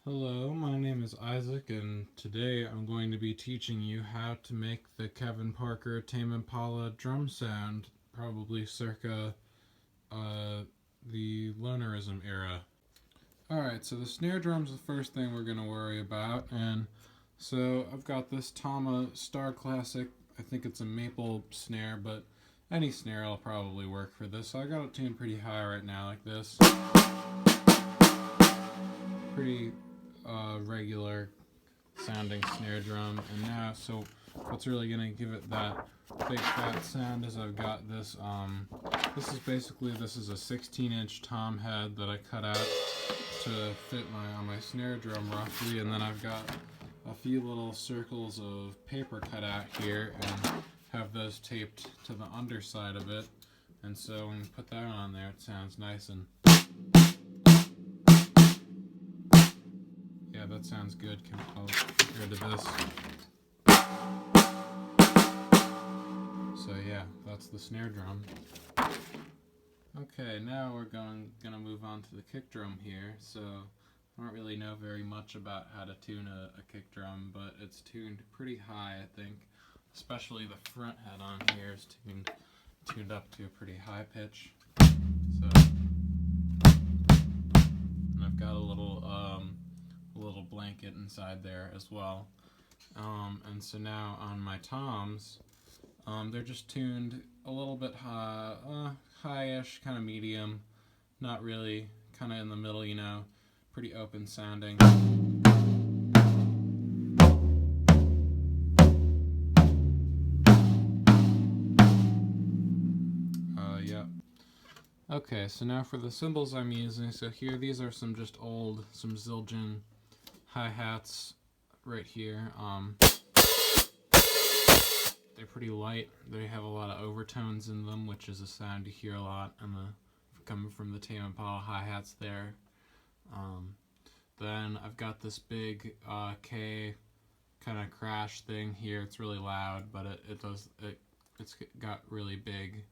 Hello, my name is Isaac, and today I'm going to be teaching you how to make the Kevin Parker Tame Impala drum sound, probably circa the Lonerism era. Alright, so the snare drum's the first thing we're going to worry about, and so I've got this Tama Star Classic. I think it's a maple snare, but any snare will probably work for this. So I got it tuned pretty high right now, like this. Pretty regular sounding snare drum. And now, so what's really gonna give it that big fat sound is I've got this, this is a 16-inch tom head that I cut out to fit on my snare drum roughly, and then I've got a few little circles of paper cut out here and have those taped to the underside of it, and so when you put that on there it sounds nice. And yeah, that sounds good compared to this. So yeah, that's the snare drum. Okay, now we're gonna move on to the kick drum here. So I don't really know very much about how to tune a kick drum, but it's tuned pretty high, I think. Especially the front head on here is tuned up to a pretty high pitch. So, and I've got a little blanket inside there as well. And so now on my toms, they're just tuned a little bit high-ish, kind of medium, not really, kind of in the middle, you know, pretty open sounding. Yeah. Okay, so now for the cymbals I'm using, so here these are some Zildjian hi-hats right here. They're pretty light. They have a lot of overtones in them, which is a sound you hear a lot coming from the Tame Impala hi-hats there. Then I've got this big K kind of crash thing here. It's really loud, but it's got really big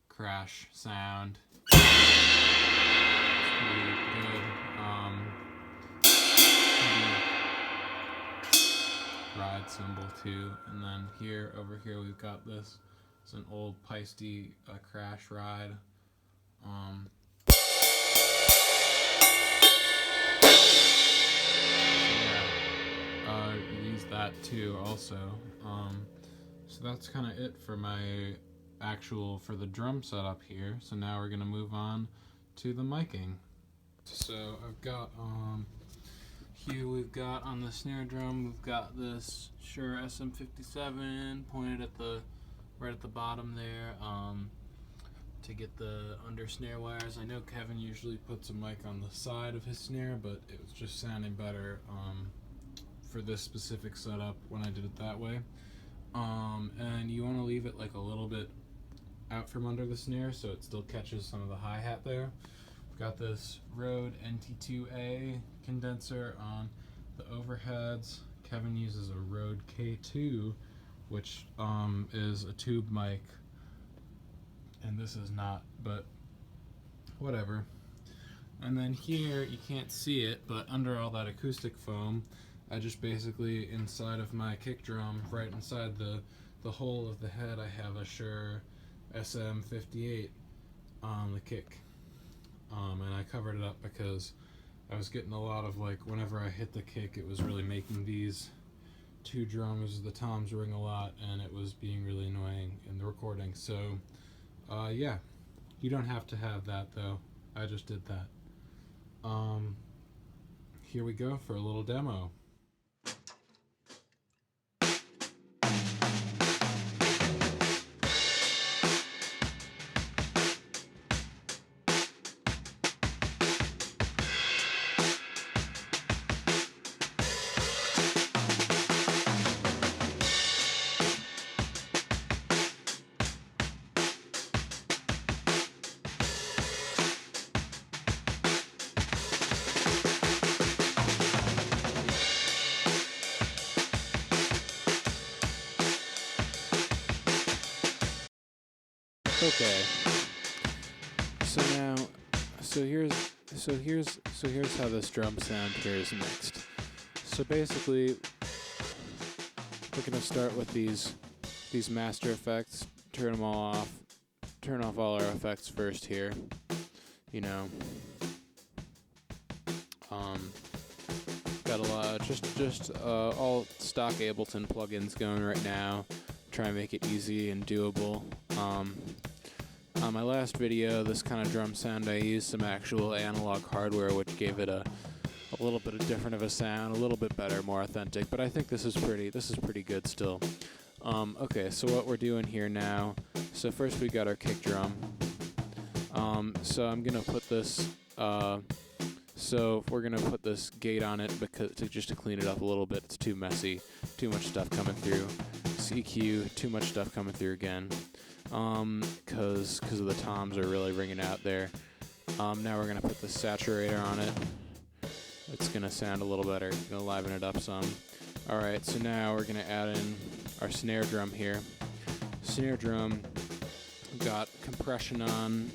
crash sound. It's pretty good. Ride cymbal too, and then over here we've got this. It's an old Peisty crash ride. Use that too also. So that's kind of it for my for the drum setup here. So now we're gonna move on to the miking. So I've got here we've got on the snare drum, we've got this Shure SM57 pointed right at the bottom there to get the under snare wires. I know Kevin usually puts a mic on the side of his snare, but it was just sounding better for this specific setup when I did it that way. And you want to leave it like a little bit out from under the snare so it still catches some of the hi-hat there. We've got this Rode NT2A condenser on the overheads. Kevin uses a Rode K2, which is a tube mic, and this is not, but whatever. And then here, you can't see it, but under all that acoustic foam, I just basically, inside of my kick drum, right inside the hole of the head, I have a Shure SM58 on the kick. And I covered it up because I was getting a lot of, like, whenever I hit the kick, it was really making these two drums, the toms, ring a lot, and it was being really annoying in the recording. So, yeah, you don't have to have that, though. I just did that. Here we go for a little demo. Okay. So here's So here's how this drum sound here is mixed. So basically, we're gonna start with these master effects. Turn them all off. Turn off all our effects first here. You know, got a lot just all stock Ableton plugins going right now. Try and make it easy and doable. On my last video, this kind of drum sound, I used some actual analog hardware, which gave it a little bit of different of a sound, a little bit better, more authentic. But I think this is pretty good still. Okay, so what we're doing here now. So first we got our kick drum. So I'm gonna put this. So we're gonna put this gate on it just to clean it up a little bit. It's too messy, too much stuff coming through. EQ, too much stuff coming through again. Because of the toms are really ringing out there. Now we're gonna put the saturator on it. It's gonna sound a little better. Gonna liven it up some. All right, so now we're gonna add in our snare drum here. Snare drum got compression on.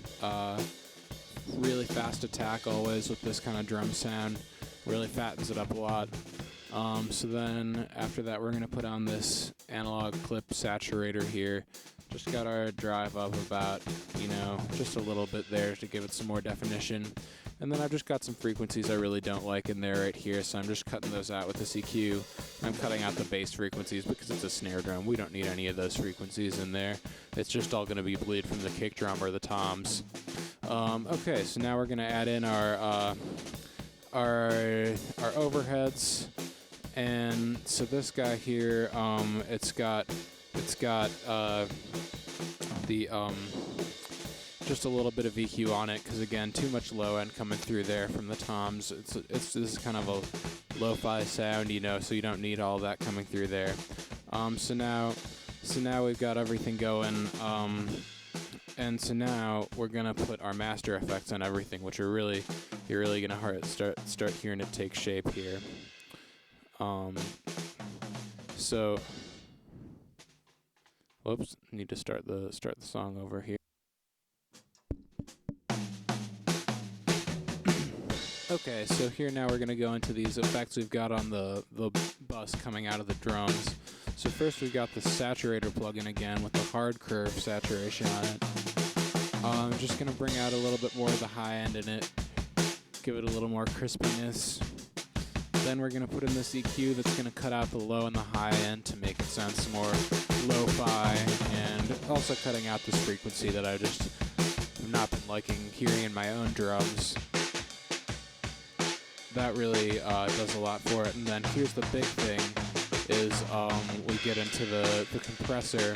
Really fast attack always with this kind of drum sound. Really fattens it up a lot. So then after that, we're gonna put on this analog clip saturator here. Just got our drive up about, just a little bit there to give it some more definition. And then I've just got some frequencies I really don't like in there right here, so I'm just cutting those out with this EQ. I'm cutting out the bass frequencies because it's a snare drum. We don't need any of those frequencies in there. It's just all gonna be bleed from the kick drum or the toms. Okay, so now we're gonna add in our overheads. And so this guy here, it's got the just a little bit of EQ on it, because again, too much low end coming through there from the toms. This is kind of a lo-fi sound, so you don't need all that coming through there. So now we've got everything going, and so now we're gonna put our master effects on everything, which you're really gonna start hearing it take shape here. So, whoops, need to start the song over here. Okay, so here now we're gonna go into these effects we've got on the bus coming out of the drums. So first we've got the saturator plugin again with the hard curve saturation on it. I'm just gonna bring out a little bit more of the high end in it, give it a little more crispiness. Then we're going to put in this EQ that's going to cut out the low and the high end to make it sound some more lo-fi, and also cutting out this frequency that I just have not been liking hearing in my own drums. That really does a lot for it. And then here's the big thing is we get into the compressor.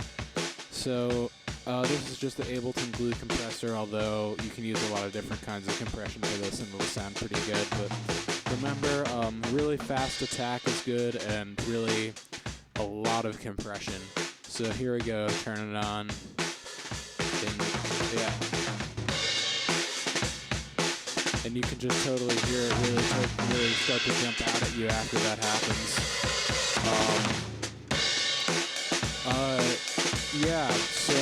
So this is just the Ableton Glue compressor, although you can use a lot of different kinds of compression for this and it'll sound pretty good. But remember, really fast attack is good and really a lot of compression. So here we go, turn it on. And you can just totally hear it really start to jump out at you after that happens. So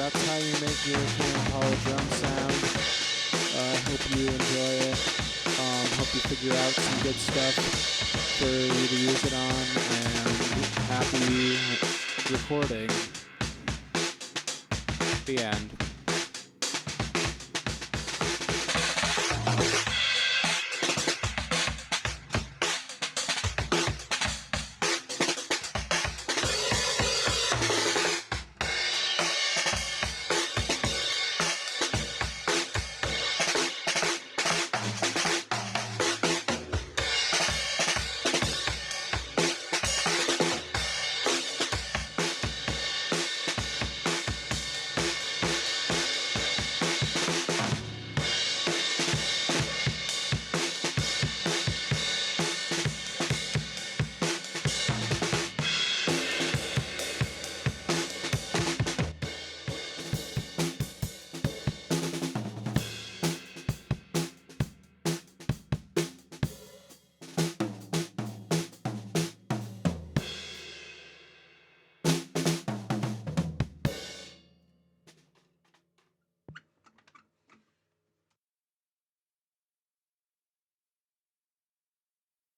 that's how you make your Tame Impala drum sound. Hope you enjoy it. Hope you figure out some good stuff for you to use it on, and happy recording. The end.